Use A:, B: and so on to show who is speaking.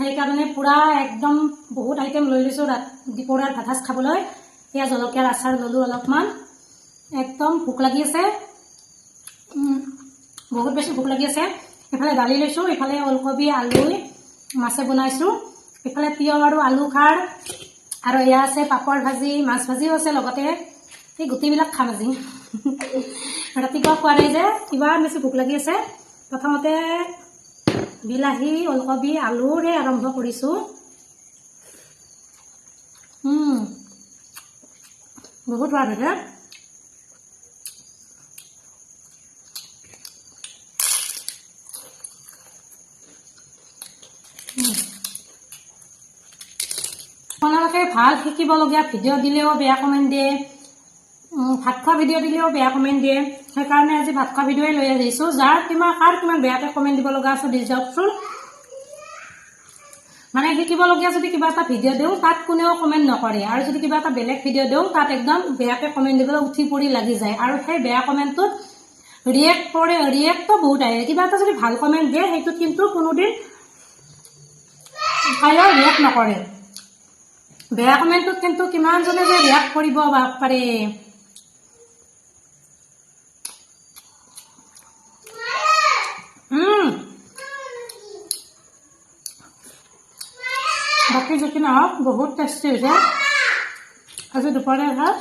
A: সেইকাৰণে পুৰা একদম বহুত আইটেম লৈ লৈছোঁ দুপৰীয়াৰ ভাত সাজ খাবলৈ। এয়া জলকীয়াৰ আচাৰ ল'লোঁ অলপমান। একদম ভোক লাগি আছে, বহুত বেছি ভোক লাগি আছে। ইফালে দালি লৈছোঁ, ইফালে ওলকবি আলু মাছে বনাইছোঁ, ইফালে তিয়ঁহ আৰু আলু খাৰ, আৰু এয়া আছে পাপৰ ভাজি, মাছ ভাজিও আছে লগতে। এই গোটেইবিলাক খাম আজি। ৰাতিপুৱা খোৱা নাই যে, কিমান বেছি ভোক লাগি আছে। প্ৰথমতে বিলাহী ওলকবি আলুৰে আৰম্ভ কৰিছোঁ। বহুত সোৱাদ হৈছে। আপোনালোকে ভাল শিকিবলগীয়া ভিডিঅ' দিলেও বেয়া কমেণ্ট দিয়ে, ভাত খোৱা ভিডিঅ' দিলেও বেয়া কমেণ্ট দিয়ে। সেইকাৰণে আজি ভাত খোৱা ভিডিঅ'ই লৈ আহিছোঁ। কাৰ কিমান বেয়াকৈ কমেণ্ট দিব লগা আছে দি যাওকচোন। মানে শিকিবলগীয়া যদি কিবা এটা ভিডিঅ' দিওঁ তাত কোনেও কমেণ্ট নকৰে, আৰু যদি কিবা এটা বেলেগ ভিডিঅ' দিওঁ তাত একদম বেয়াকৈ কমেণ্ট দিবলৈ উঠি পৰি লাগি যায়, আৰু সেই বেয়া কমেণ্টটোত ৰিয়েক্টটো বহুত আহে। কিবা এটা যদি ভাল কমেণ্ট দিয়ে সেইটোত কিন্তু কোনোদিন ৰিয়েক্ট নকৰে। বেয়া কমেণ্টটোত কিন্তু কিমানজনে যে ৰিয়েক্ট কৰিব পাৰে। বাকী যদি নহওক বহুত টেষ্টি হৈছে আজি দুপৰীয়াৰ ভাত।